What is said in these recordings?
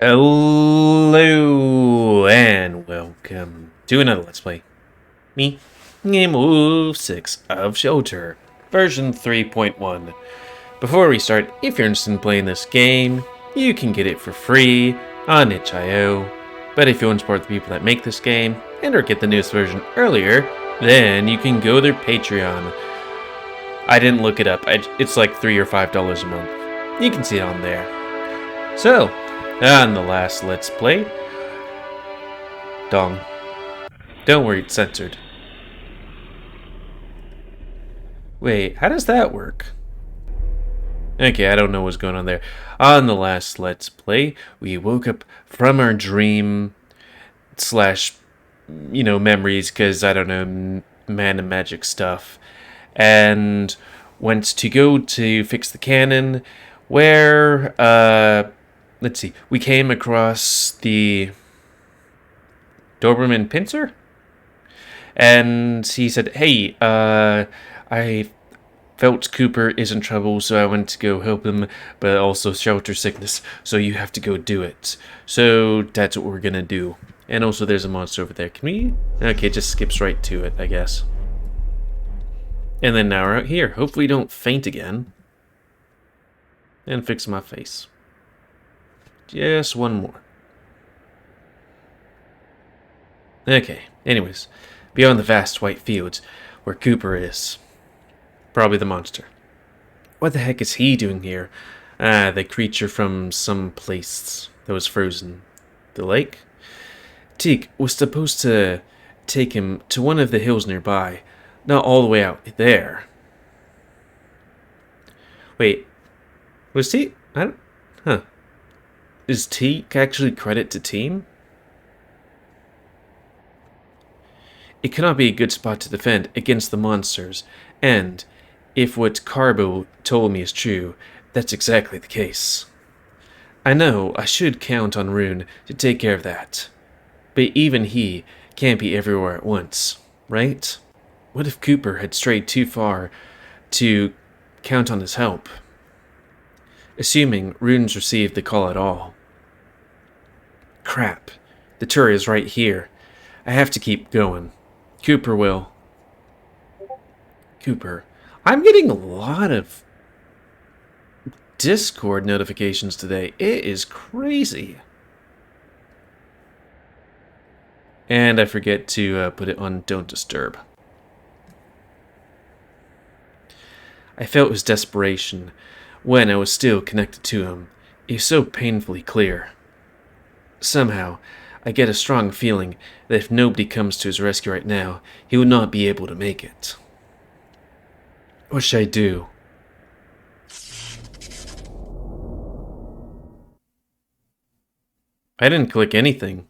Hello and welcome to another Let's Play. Me, GamerWolfSix of Shelter, version 3.1. Before we start, if you're interested in playing this game, you can get it for free on itch.io. But if you want to support the people that make this game and or get the newest version earlier, then you can go to their Patreon. I didn't look it up. It's like $3 or $5 a month. You can see it on there. So, on the last Let's Play, Dong. Don't worry, it's censored. Wait, how does that work? Okay, I don't know what's going on there. On the last Let's Play, we woke up from our dream slash, memories, because, I don't know, mana magic stuff, and went to go to fix the cannon, where, let's see, we came across the Doberman Pincer? And he said, hey, I felt Cooper is in trouble, so I went to go help him, but also shelter sickness, so you have to go do it. So that's what we're gonna do. And also there's a monster over there. Can we? Okay, it just skips right to it, I guess. And then now we're out here. Hopefully don't faint again. And fix my face. Just one more. Okay, anyways. Beyond the vast white fields, where Cooper is. Probably the monster. What the heck is he doing here? Ah, the creature from some place that was frozen. The lake? Teak was supposed to take him to one of the hills nearby, not all the way out there. Wait, was Teak? Huh. Is Teak actually credit to team? It cannot be a good spot to defend against the monsters, and if what Carbo told me is true, that's exactly the case. I know I should count on Rune to take care of that, but even he can't be everywhere at once, right? What if Cooper had strayed too far to count on his help? Assuming Rune's received the call at all. Crap, the turret is right here. I have to keep going. Cooper will. Cooper. I'm getting a lot of Discord notifications today. It is crazy. And I forget to put it on Don't Disturb. I felt his desperation when I was still connected to him. It was so painfully clear. Somehow, I get a strong feeling that if nobody comes to his rescue right now, he will not be able to make it. What should I do? I didn't click anything.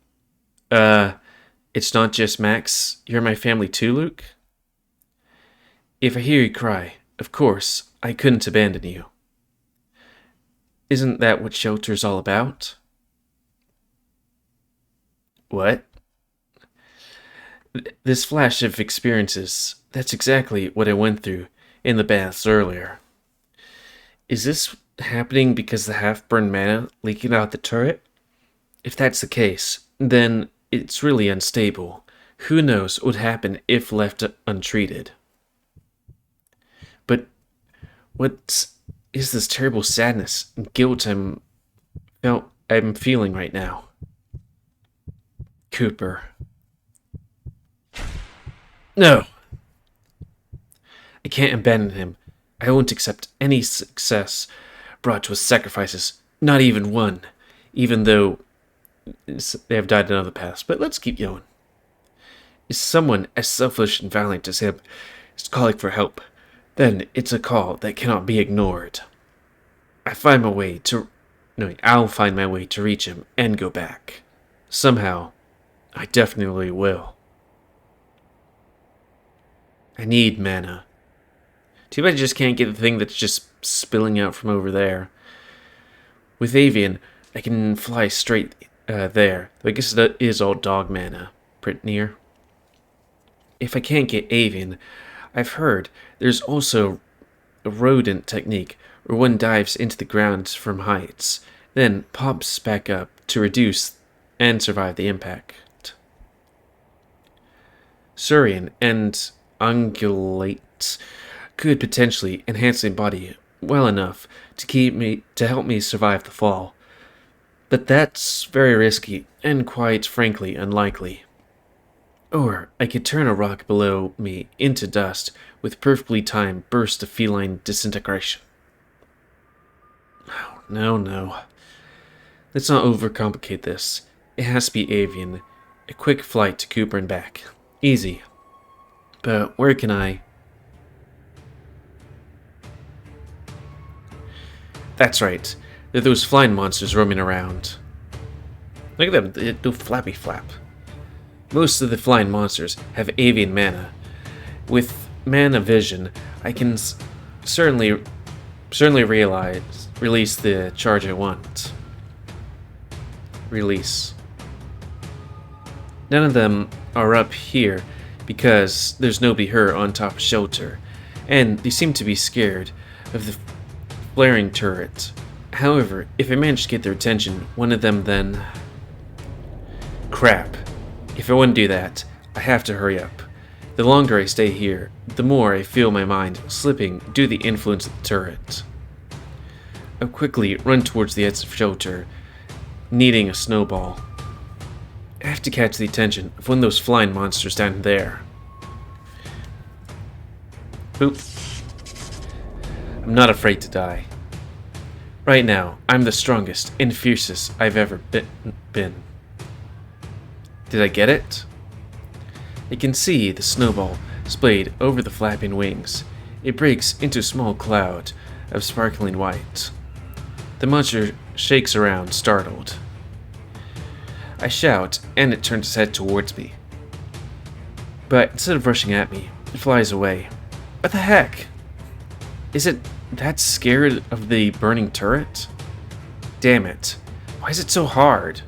It's not just Max. You're my family too, Luke? If I hear you cry, of course, I couldn't abandon you. Isn't that what shelter's all about? What? This flash of experiences, that's exactly what I went through in the baths earlier. Is this happening because the half-burned mana leaking out the turret? If that's the case, then it's really unstable. Who knows what would happen if left untreated? But what is this terrible sadness and guilt I'm feeling right now? Cooper. No! I can't abandon him. I won't accept any success brought to his sacrifices, not even one, even though they have died in other paths. But let's keep going. Is someone as selfish and valiant as him is calling for help, then it's a call that cannot be ignored. I'll find my way to reach him and go back. Somehow, I definitely will. I need mana. Too bad I just can't get the thing that's just spilling out from over there. With Avian, I can fly straight there. I guess that is all dog mana. Pretty near. If I can't get Avian, I've heard there's also a rodent technique where one dives into the ground from heights, then pops back up to reduce and survive the impact. Surian and ungulates could potentially enhance my body well enough to help me survive the fall. But that's very risky and quite frankly unlikely. Or I could turn a rock below me into dust with perfectly timed bursts of feline disintegration. No. Let's not overcomplicate this. It has to be avian. A quick flight to Cooper and back. Easy. But where can I... That's right. There are those flying monsters roaming around. Look at them. They do flappy flap. Most of the flying monsters have avian mana. With mana vision, I can certainly release the charge I want. Release. None of them are up here because there's nobody here on top of shelter, and they seem to be scared of the flaring turret. However, if I manage to get their attention, one of them then... Crap. If I want to do that, I have to hurry up. The longer I stay here, the more I feel my mind slipping due to the influence of the turret. I quickly run towards the edge of shelter, needing a snowball. I have to catch the attention of one of those flying monsters down there. Boop. I'm not afraid to die. Right now, I'm the strongest and fiercest I've ever been. Did I get it? I can see the snowball splayed over the flapping wings. It breaks into a small cloud of sparkling white. The monster shakes around, startled. I shout, and it turns its head towards me. But instead of rushing at me, it flies away. What the heck? Is it that scared of the burning turret? Damn it. Why is it so hard?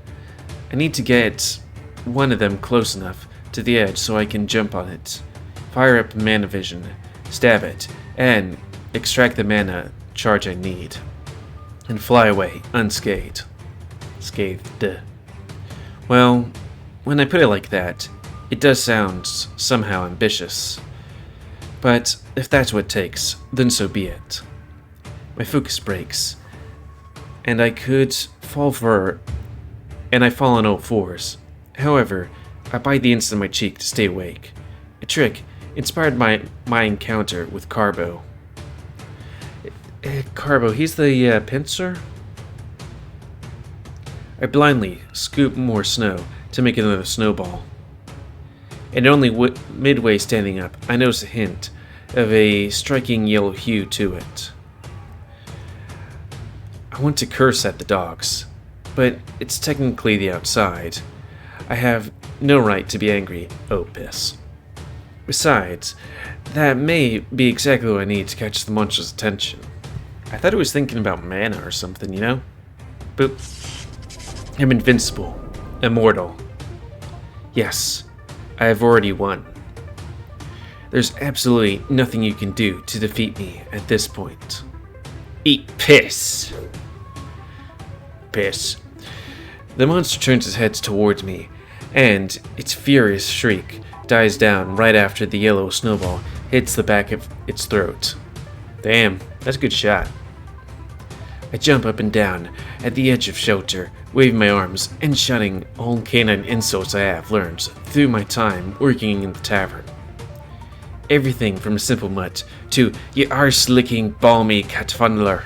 I need to get one of them close enough to the edge so I can jump on it, fire up mana vision, stab it, and extract the mana charge I need, and fly away unscathed. Well, when I put it like that, it does sound somehow ambitious. But if that's what it takes, then so be it. My focus breaks, and I fall on all fours. However, I bite the inside of my cheek to stay awake. A trick inspired by my encounter with Carbo. Carbo, he's the pincer? I blindly scoop more snow to make another snowball. And only midway standing up, I notice a hint of a striking yellow hue to it. I want to curse at the dogs, but it's technically the outside. I have no right to be angry. Oh, piss. Besides, that may be exactly what I need to catch the monster's attention. I thought it was thinking about mana or something, you know? Boop. I'm invincible. Immortal. Yes, I have already won. There's absolutely nothing you can do to defeat me at this point. Eat piss. Piss. The monster turns its head towards me, and its furious shriek dies down right after the yellow snowball hits the back of its throat. Damn, that's a good shot. I jump up and down at the edge of shelter, waving my arms and shouting all canine insults I have learned through my time working in the tavern. Everything from a simple mutt to "you arse-licking, balmy catfunnler."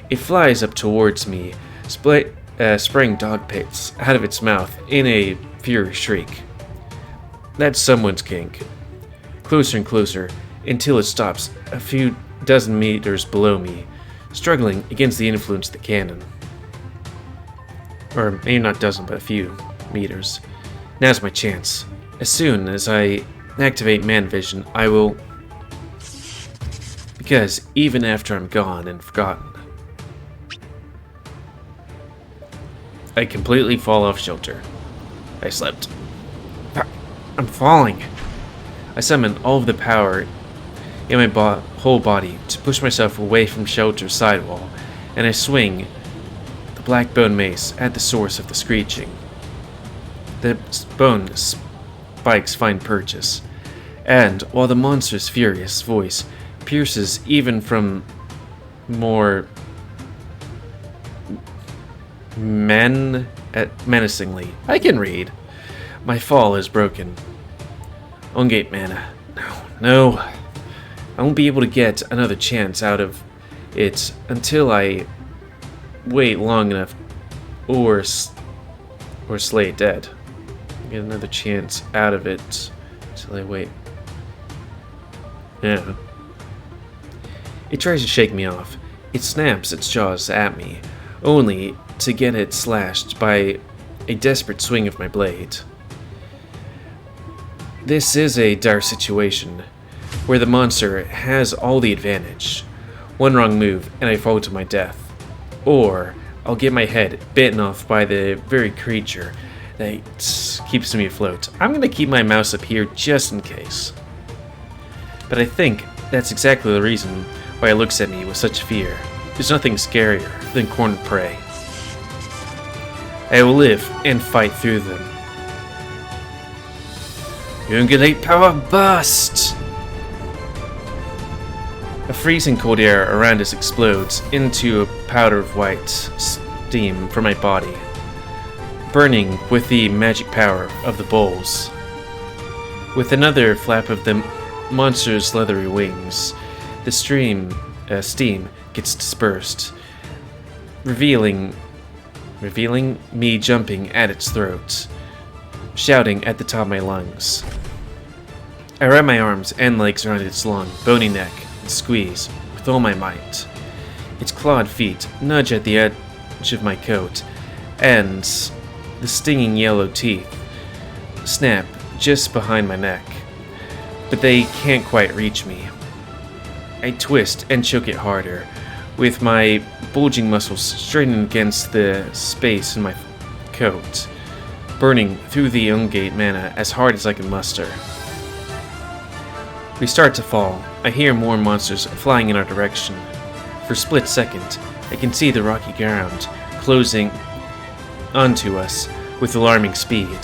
It flies up towards me, spraying dog pits out of its mouth in a furious shriek. That's someone's kink. Closer and closer until it stops a few dozen meters below me, struggling against the influence of the cannon. Or maybe not dozen, but a few meters. Now's my chance. As soon as I activate Man Vision, I will... Because even after I'm gone and forgotten, I completely fall off shelter. I slept. I'm falling. I summon all of the power in my whole body to push myself away from shelter's sidewall, and I swing the black bone mace at the source of the screeching. The bone spikes find purchase, and while the monster's furious voice pierces even from more menacingly, I can read. My fall is broken. Ungate mana. No. I won't be able to get another chance out of it until I wait long enough or slay it dead. Get another chance out of it until I wait. Yeah. It tries to shake me off. It snaps its jaws at me, only to get it slashed by a desperate swing of my blade. This is a dire situation, where the monster has all the advantage. One wrong move and I fall to my death. Or I'll get my head bitten off by the very creature that keeps me afloat. I'm going to keep my mouse up here just in case. But I think that's exactly the reason why it looks at me with such fear. There's nothing scarier than cornered prey. I will live and fight through them. Ungulate power burst! A freezing cold air around us explodes into a powder of white steam from my body, burning with the magic power of the bowls. With another flap of the monster's leathery wings, the steam gets dispersed, revealing me jumping at its throat, shouting at the top of my lungs. I wrap my arms and legs around its long, bony neck and squeeze with all my might. Its clawed feet nudge at the edge of my coat, and the stinging yellow teeth snap just behind my neck, but they can't quite reach me. I twist and choke it harder, with my bulging muscles straining against the space in my coat, burning through the Ungate mana as hard as I can muster. We start to fall. I hear more monsters flying in our direction. For a split second, I can see the rocky ground closing onto us with alarming speed.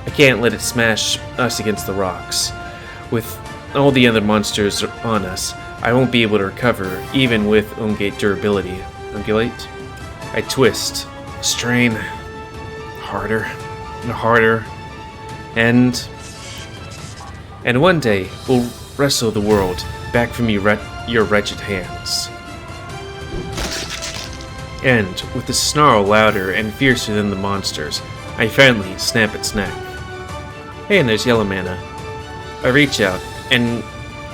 I can't let it smash us against the rocks. With all the other monsters on us, I won't be able to recover, even with Ungate durability. Ungulate? I twist, strain, harder, and harder, and one day we'll wrestle the world back from your wretched hands. And with a snarl louder and fiercer than the monsters, I finally snap its neck. Hey, and there's yellow mana. I reach out and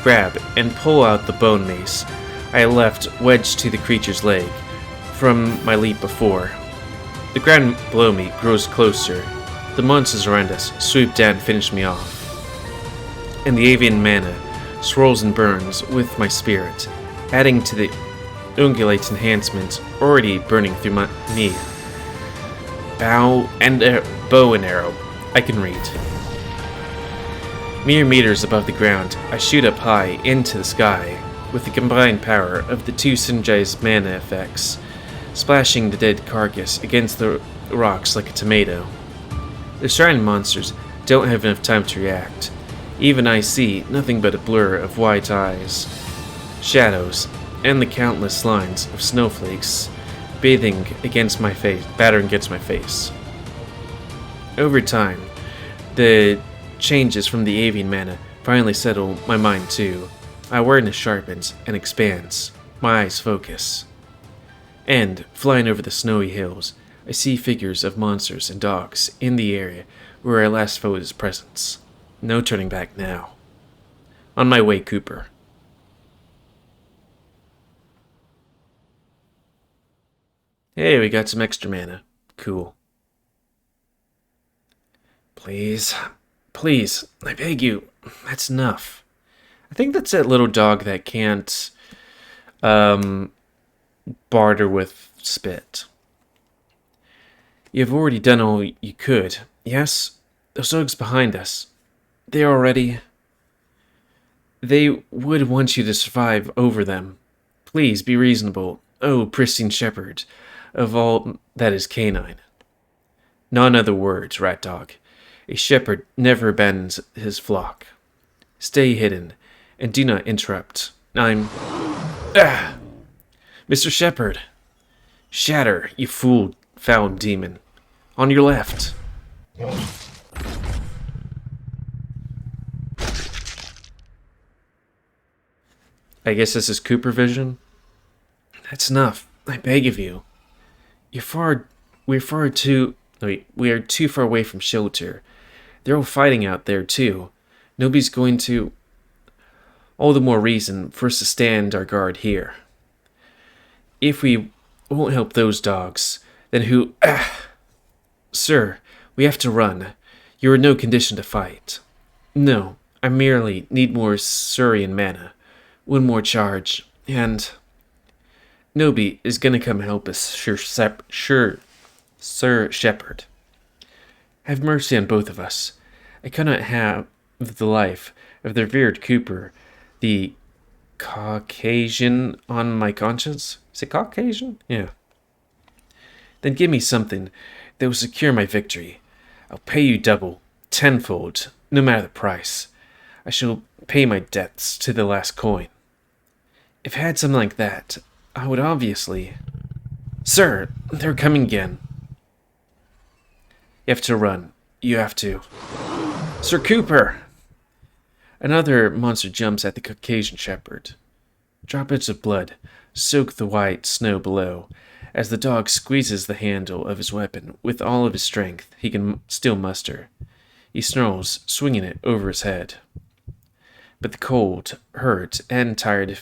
grab and pull out the bone mace I left wedged to the creature's leg from my leap before. The ground below me grows closer. The monsters around us swoop down and finish me off. And the avian mana swirls and burns with my spirit, adding to the Ungulate's enhancements already burning through me. Bow and arrow. I can read. Mere meters above the ground, I shoot up high into the sky, with the combined power of the two synergized mana effects, splashing the dead carcass against the rocks like a tomato. The shrine monsters don't have enough time to react. Even I see nothing but a blur of white eyes, shadows, and the countless lines of snowflakes battering against my face. Over time, the changes from the avian mana finally settle my mind too. My awareness sharpens and expands. My eyes focus. And, flying over the snowy hills, I see figures of monsters and dogs in the area where I last felt his presence. No turning back now. On my way, Cooper. Hey, we got some extra mana. Cool. Please, I beg you. That's enough. I think that's that little dog that can't barter with spit. You've already done all you could. Yes, those dogs behind us. They would want you to survive over them. Please be reasonable. Oh, pristine shepherd. of all that is canine. None other words, rat dog. A shepherd never abandons his flock. Stay hidden, and do not interrupt. I'm... Ah! Mr. Shepherd! Shatter, you foul demon. On your left. I guess this is Cooper vision? That's enough. I beg of you. We are too far away from shelter. They're all fighting out there, too. Nobody's going to... All the more reason for us to stand our guard here. If we won't help those dogs, then who... Sir, we have to run. You are in no condition to fight. No, I merely need more Surian mana. One more charge, and... Nobi is gonna come help us, Sir Shepherd. Have mercy on both of us. I cannot have the life of the revered Cooper, the Caucasian, on my conscience. Is it Caucasian? Yeah. Then give me something that will secure my victory. I'll pay you double, tenfold, no matter the price. I shall pay my debts to the last coin. If I had something like that, I would obviously... Sir, they're coming again. You have to run. You have to. Sir Cooper! Another monster jumps at the Caucasian shepherd. Droplets of blood soak the white snow below, as the dog squeezes the handle of his weapon with all of his strength he can still muster. He snarls, swinging it over his head. But the cold, hurt, and tired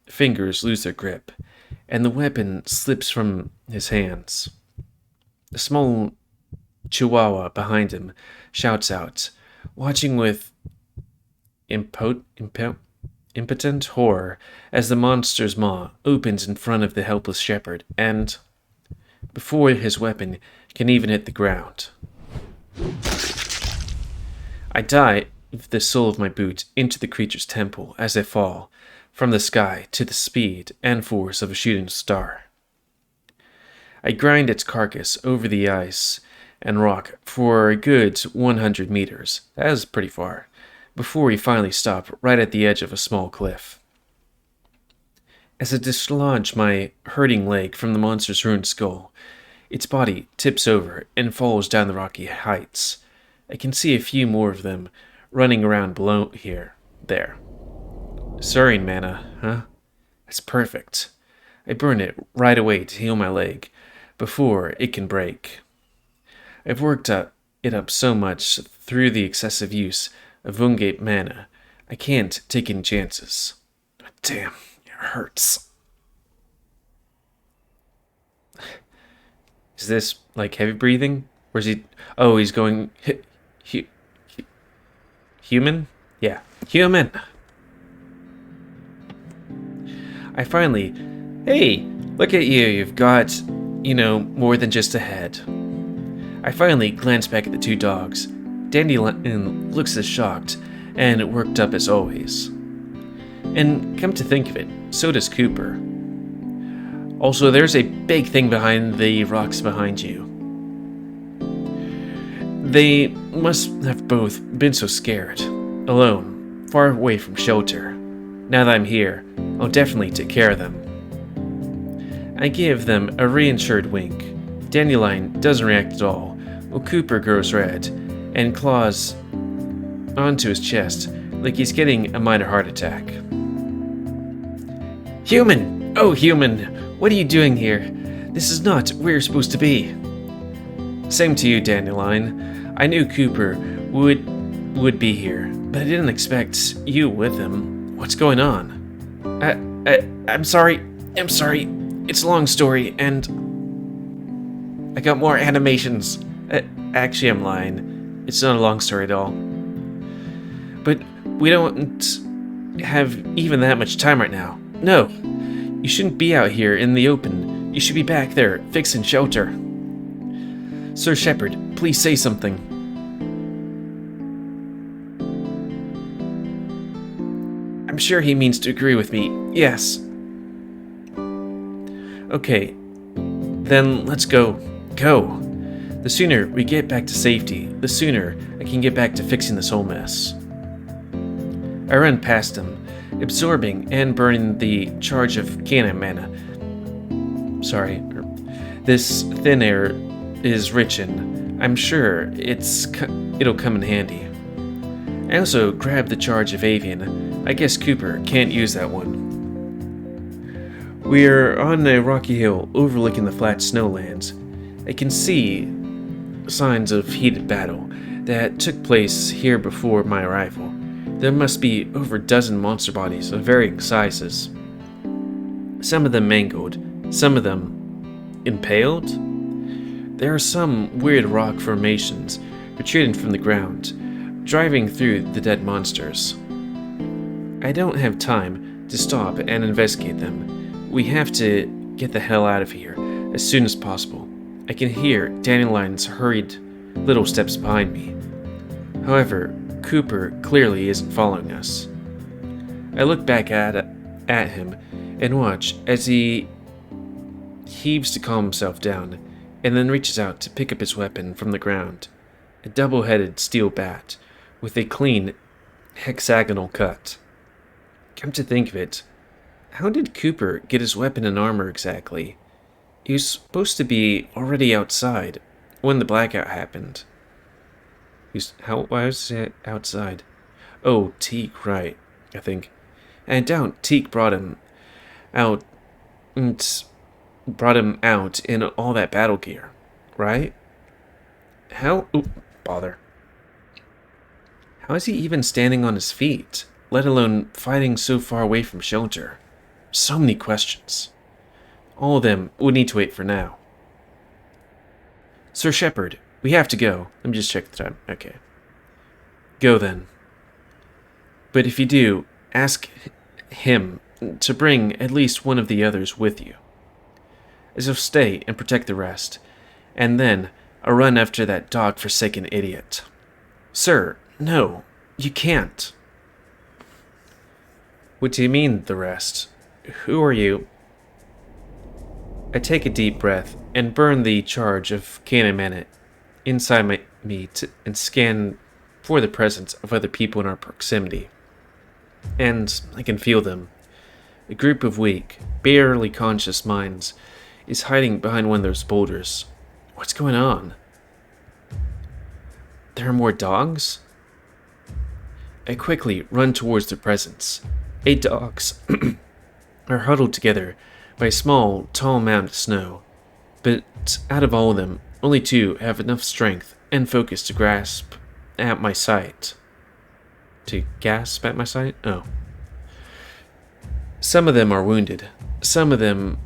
fingers lose their grip, and the weapon slips from his hands. A small chihuahua behind him shouts out, watching with impotent horror as the monster's maw opens in front of the helpless shepherd, and, before his weapon can even hit the ground, I dive the sole of my boot into the creature's temple as I fall from the sky to the speed and force of a shooting star. I grind its carcass over the ice and rock for a good 100 meters, that is pretty far, before we finally stop right at the edge of a small cliff. As I dislodge my hurting leg from the monster's ruined skull, its body tips over and falls down the rocky heights. I can see a few more of them running around below there. Surian mana, huh? That's perfect. I burn it right away to heal my leg, before it can break. I've worked it up so much through the excessive use of Vungate mana, I can't take any chances. Damn, it hurts. Is this, like, heavy breathing? Or is he... Oh, he's going... Human? Yeah, human! I finally... Hey, look at you, you've got, more than just a head. I finally glance back at the two dogs. Dandelion looks as shocked and worked up as always. And come to think of it, so does Cooper. Also, there's a big thing behind the rocks behind you. They must have both been so scared, alone, far away from shelter. Now that I'm here, I'll definitely take care of them. I give them a reassured wink. Dandelion doesn't react at all, while Cooper grows red and claws onto his chest like he's getting a minor heart attack. Human! Oh, human! What are you doing here? This is not where you're supposed to be. Same to you, Dandelion. I knew Cooper would be here, but I didn't expect you with him. What's going on? I'm sorry. It's a long story, and I got more animations. Actually, I'm lying. It's not a long story at all. But we don't have even that much time right now. No, you shouldn't be out here in the open. You should be back there, fixing shelter. Sir Shepherd, please say something. I'm sure he means to agree with me. Yes. Okay, Then let's go. Go. The sooner we get back to safety, the sooner I can get back to fixing this whole mess. I run past him, absorbing and burning the charge of canine mana. Sorry, this thin air is rich and I'm sure it'll come in handy. I also grabbed the charge of avian. I guess Cooper can't use that one. We're on a rocky hill overlooking the flat snowlands. I can see signs of heated battle that took place here before my arrival. There must be over a dozen monster bodies of varying sizes. Some of them mangled, some of them impaled. There are some weird rock formations protruding from the ground, driving through the dead monsters. I don't have time to stop and investigate them. We have to get the hell out of here as soon as possible. I can hear Dandelion's hurried little steps behind me. However, Cooper clearly isn't following us. I look back at him and watch as he heaves to calm himself down and then reaches out to pick up his weapon from the ground, a double-headed steel bat with a clean hexagonal cut. Come to think of it, how did Cooper get his weapon and armor exactly? He was supposed to be already outside when the blackout happened. Why was he outside? Oh, Teak, right, I think. And I doubt Teak brought him out in all that battle gear, right? Bother. How is he even standing on his feet, let alone fighting so far away from shelter? So many questions. All of them would need to wait for now. Sir Shepard, we have to go. Let me just check the time. Okay. Go then. But if you do, ask him to bring at least one of the others with you. So stay and protect the rest. And then I'll run after that dog-forsaken idiot. Sir, no, you can't. What do you mean, the rest? Who are you? I take a deep breath and burn the charge of canine mana inside me and scan for the presence of other people in our proximity. And I can feel them. A group of weak, barely conscious minds is hiding behind one of those boulders. What's going on? There are more dogs? I quickly run towards their presence. 8 dogs are huddled together by a small, tall mound of snow. But out of all of them, only 2 have enough strength and focus to grasp at my sight. To gasp at my sight? Oh. Some of them are wounded. Some of them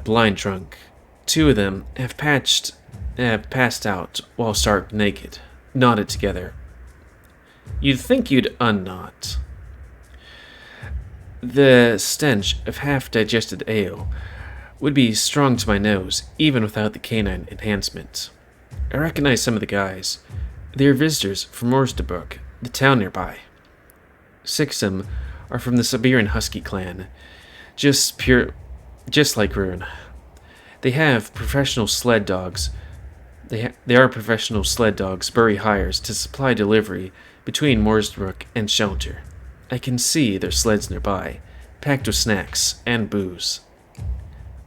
blind drunk. 2 of them have passed out while stark naked, knotted together. You'd think you'd unknot. The stench of half-digested ale would be strong to my nose, even without the canine enhancement. I recognize some of the guys. They are visitors from Orstabrook, the town nearby. 6 of them are from the Siberian Husky clan, just like Rune. They have professional sled dogs. They are professional sled dogs, bury hires to supply delivery between Morsbrook and shelter. I can see their sleds nearby, packed with snacks and booze.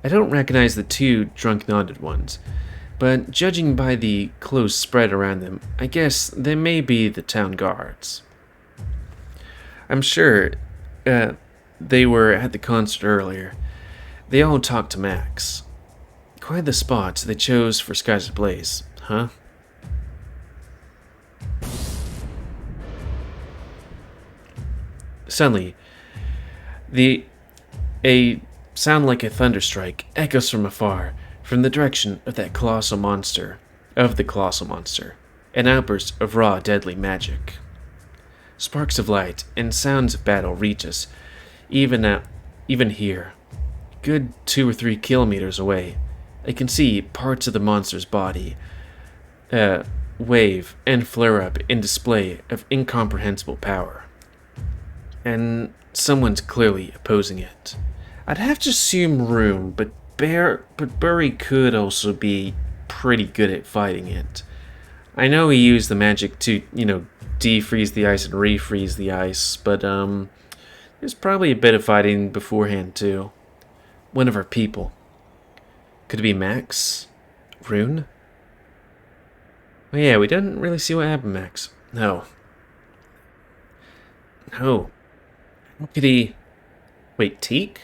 I don't recognize the 2 drunk knotted ones, but judging by the close spread around them, I guess they may be the town guards. I'm sure they were at the concert earlier. They all talked to Max. Quite the spot they chose for Skies Ablaze, huh? Suddenly, a sound like a thunderstrike echoes from afar, from the direction of the colossal monster, an outburst of raw, deadly magic. Sparks of light and sounds of battle reach us, even here. Good 2 or 3 kilometers away, I can see parts of the monster's body wave and flare up in display of incomprehensible power. And someone's clearly opposing it. I'd have to assume Rune, but But Burry could also be pretty good at fighting it. I know he used the magic to, defreeze the ice and refreeze the ice, but there's probably a bit of fighting beforehand too. One of our people. Could it be Max? Rune? Oh yeah, we didn't really see what happened, Max. No. How could he... Wait, Teak?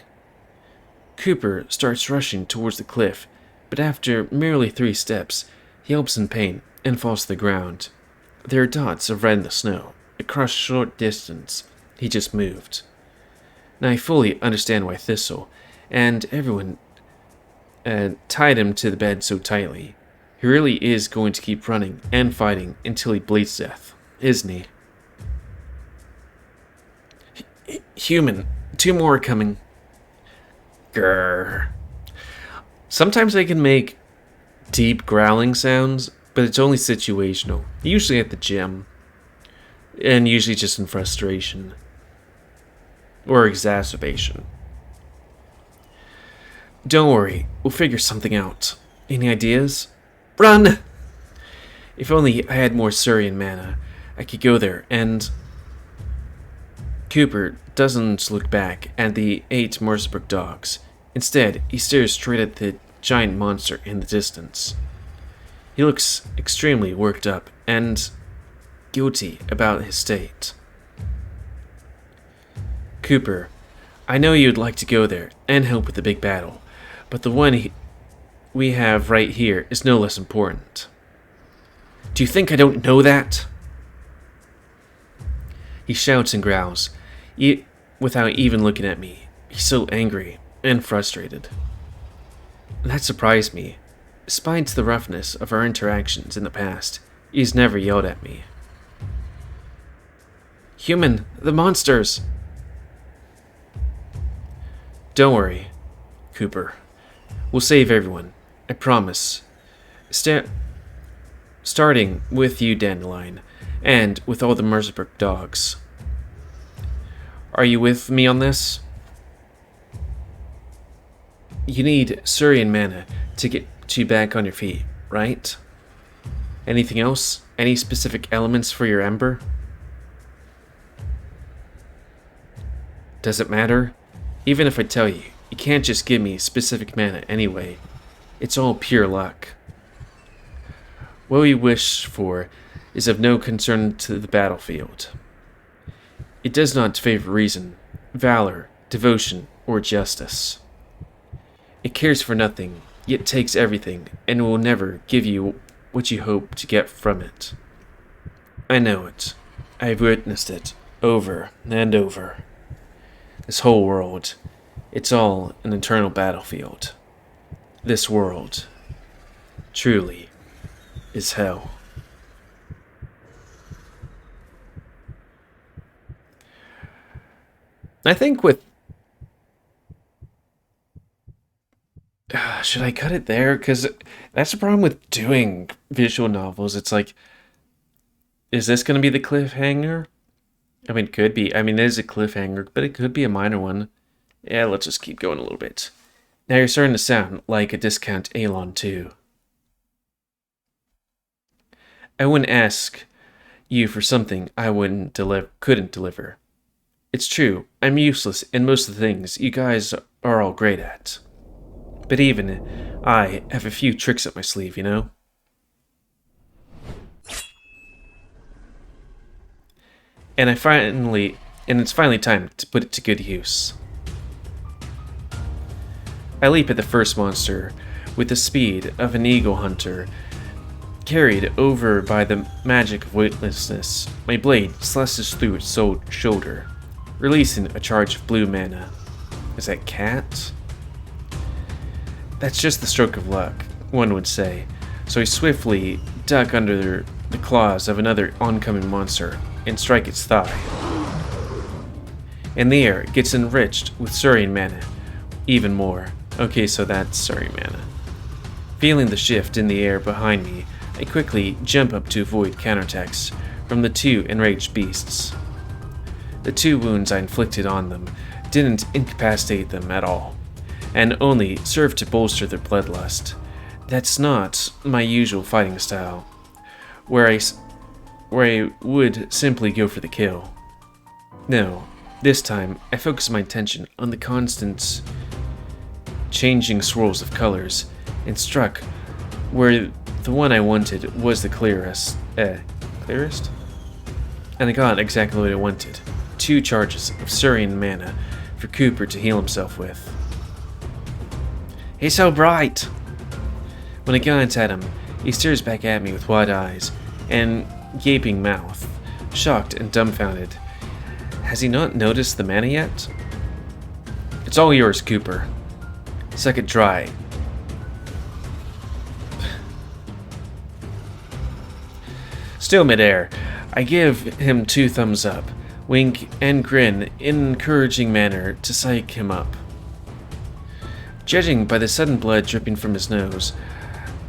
Cooper starts rushing towards the cliff, but after merely 3 steps, he yelps in pain and falls to the ground. There are dots of red in the snow. Across a short distance, he just moved. Now I fully understand why Thistle and everyone tied him to the bed so tightly. He really is going to keep running and fighting until he bleeds to death, isn't he? Human, 2 more are coming. Grrr. Sometimes they can make deep growling sounds, but it's only situational. Usually at the gym. And usually just in frustration. Or exacerbation. Don't worry, we'll figure something out. Any ideas? Run! If only I had more Surian mana, I could go there and... Cooper doesn't look back at the 8 Merserbrook dogs. Instead, he stares straight at the giant monster in the distance. He looks extremely worked up and guilty about his state. Cooper, I know you'd like to go there and help with the big battle, but the one we have right here is no less important. Do you think I don't know that? He shouts and growls, without even looking at me. He's so angry and frustrated. That surprised me. Despite the roughness of our interactions in the past, he's never yelled at me. Human, the monsters! Don't worry, Cooper. We'll save everyone. I promise. Starting with you, Dandelion, and with all the Merserbrook dogs. Are you with me on this? You need Surian mana to get you back on your feet, right? Anything else? Any specific elements for your ember? Does it matter? Even if I tell you, you can't just give me specific mana anyway. It's all pure luck. What we wish for is of no concern to the battlefield. It does not favor reason, valor, devotion, or justice. It cares for nothing, yet takes everything, and will never give you what you hope to get from it. I know it. I have witnessed it, over and over. This whole world, it's all an eternal battlefield. This world, truly, is hell. I think with... should I cut it there? Because that's the problem with doing visual novels. It's like, is this going to be the cliffhanger? I mean, it could be. I mean, it is a cliffhanger, but it could be a minor one. Yeah, let's just keep going a little bit. Now you're starting to sound like a discount Alon too. I wouldn't ask you for something I couldn't deliver. It's true, I'm useless in most of the things you guys are all great at. But even I have a few tricks up my sleeve, you know? And it's finally time to put it to good use. I leap at the first monster with the speed of an eagle hunter. Carried over by the magic of weightlessness, my blade slashes through its shoulder, releasing a charge of blue mana. Is that cat? That's just the stroke of luck, one would say, so I swiftly duck under the claws of another oncoming monster and strike its thigh. And the air gets enriched with Surian mana, even more. Okay, so that's Surian mana. Feeling the shift in the air behind me, I quickly jump up to avoid counterattacks from the 2 enraged beasts. The 2 wounds I inflicted on them didn't incapacitate them at all. and only serve to bolster their bloodlust. That's not my usual fighting style, where I would simply go for the kill. No, this time I focused my attention on the constant changing swirls of colors and struck where the one I wanted was the clearest? And I got exactly what I wanted. 2 charges of Surian mana for Cooper to heal himself with. He's so bright! When I glance at him, he stares back at me with wide eyes and gaping mouth, shocked and dumbfounded. Has he not noticed the mana yet? It's all yours, Cooper. Suck it dry. Still midair, I give him 2 thumbs up, wink and grin in an encouraging manner to psych him up. Judging by the sudden blood dripping from his nose,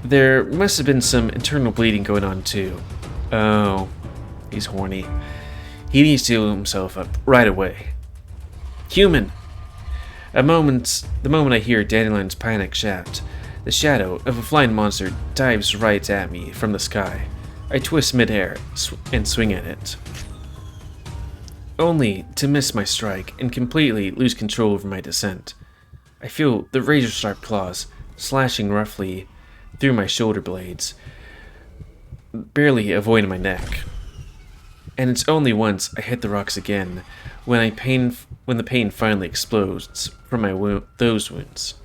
there must have been some internal bleeding going on too. Oh, he's horny. He needs to heal himself up right away. Human! The moment I hear Dandelion's panic shout, the shadow of a flying monster dives right at me from the sky. I twist midair and swing at it, only to miss my strike and completely lose control over my descent. I feel the razor-sharp claws slashing roughly through my shoulder blades, barely avoiding my neck. And it's only once I hit the rocks again when the pain finally explodes from those wounds.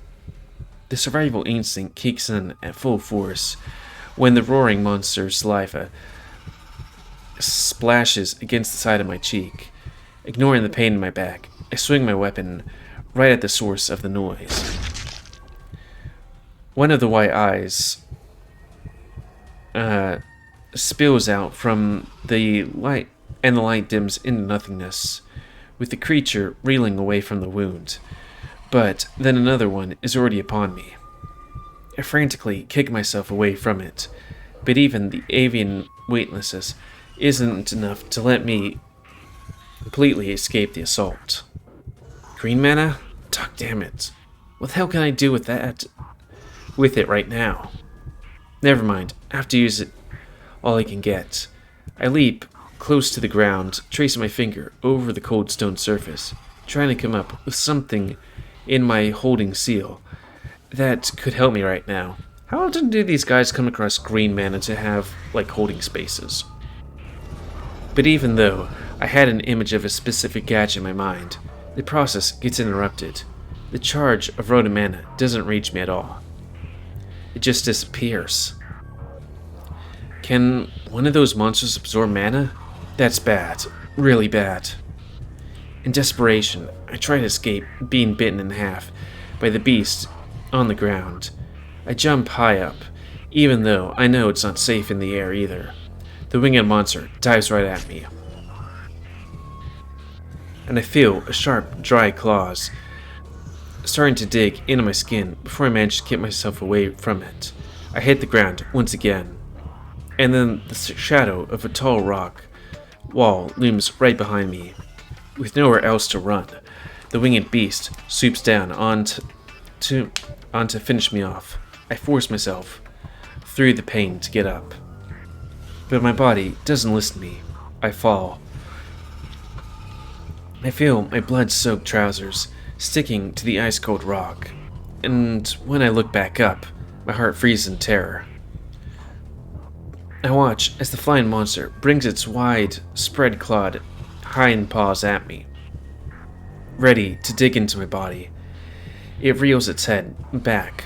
The survival instinct kicks in at full force when the roaring monster's saliva splashes against the side of my cheek. Ignoring the pain in my back, I swing my weapon right at the source of the noise. One of the white eyes spills out from the light, and the light dims into nothingness, with the creature reeling away from the wound. But then another one is already upon me. I frantically kick myself away from it, but even the avian weightlessness isn't enough to let me completely escape the assault. Green mana? Damn it. What the hell can I do with it right now? Never mind, I have to use it all I can get. I leap close to the ground, tracing my finger over the cold stone surface, trying to come up with something in my holding seal that could help me right now. How often do these guys come across green mana to have, like, holding spaces? But even though I had an image of a specific gadget in my mind, the process gets interrupted. The charge of Rhoda mana doesn't reach me at all. It just disappears. Can one of those monsters absorb mana? That's bad. Really bad. In desperation, I try to escape being bitten in half by the beast on the ground. I jump high up, even though I know it's not safe in the air either. The winged monster dives right at me, and I feel a sharp, dry claws starting to dig into my skin before I manage to get myself away from it. I hit the ground once again, and then the shadow of a tall rock wall looms right behind me. With nowhere else to run, the winged beast swoops down on to finish me off. I force myself through the pain to get up, but my body doesn't listen to me. I fall. I feel my blood-soaked trousers sticking to the ice-cold rock, and when I look back up, my heart freezes in terror. I watch as the flying monster brings its wide, spread-clawed hind paws at me, ready to dig into my body. It reels its head back,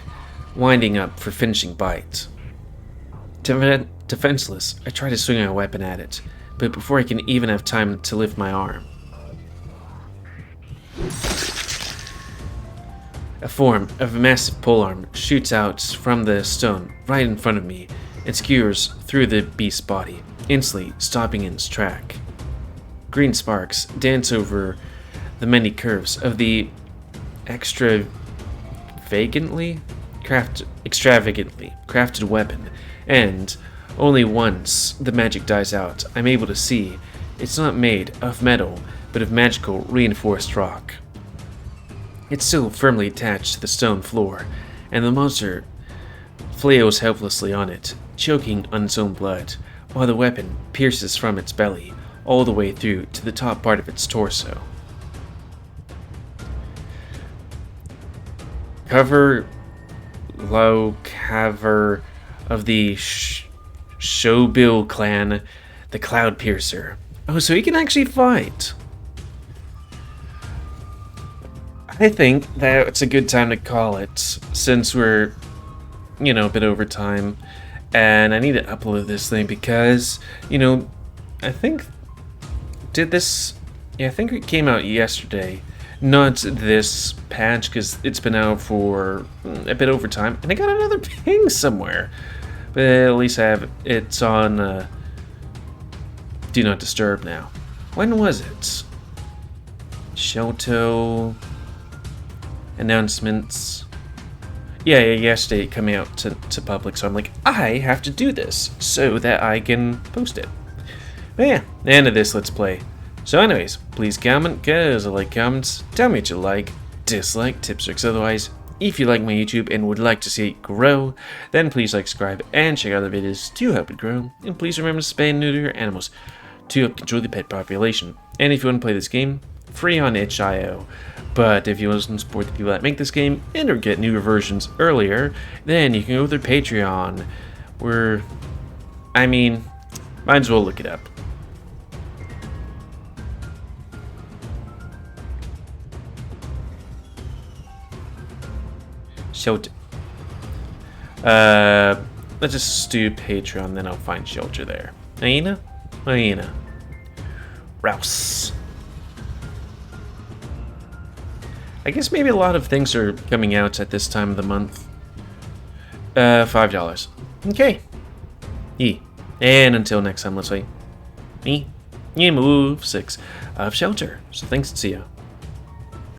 winding up for finishing bite. Defenseless, I try to swing my weapon at it, but before I can even have time to lift my arm, a form of a massive polearm shoots out from the stone right in front of me and skewers through the beast's body, instantly stopping in its track. Green sparks dance over the many curves of the extravagantly crafted weapon, and only once the magic dies out, I'm able to see it's not made of metal, but of magical reinforced rock. It's still firmly attached to the stone floor, and the monster flails helplessly on it, choking on its own blood, while the weapon pierces from its belly all the way through to the top part of its torso. Cover low caver of the Shobil clan, the Cloud Piercer. Oh, so he can actually fight. I think that it's a good time to call it, since we're, a bit over time. And I need to upload this thing because, I think, I think it came out yesterday. Not this patch, because it's been out for a bit over time. And I got another ping somewhere. But at least I have it's on Do Not Disturb now. When was it? Shoto announcements. Yeah, yesterday it came out to public, so I'm like, I have to do this so that I can post it. But yeah, the end of this Let's Play. So anyways, please comment, because I like comments. Tell me what you like, dislike, tips, tricks. Otherwise, if you like my YouTube and would like to see it grow, then please like, subscribe, and check out other videos to help it grow. And please remember to spay and neuter your animals to help control the pet population. And if you want to play this game, free on itch.io. But if you want to support the people that make this game and or get newer versions earlier, then you can go with their Patreon. Might as well look it up. Shelter. Let's just do Patreon, then I'll find shelter there. Hyena? Hyena. Rouse. I guess maybe a lot of things are coming out at this time of the month. $5. Okay. And until next time, let's say me, GamerWolfSix of Shelter. So thanks and see ya.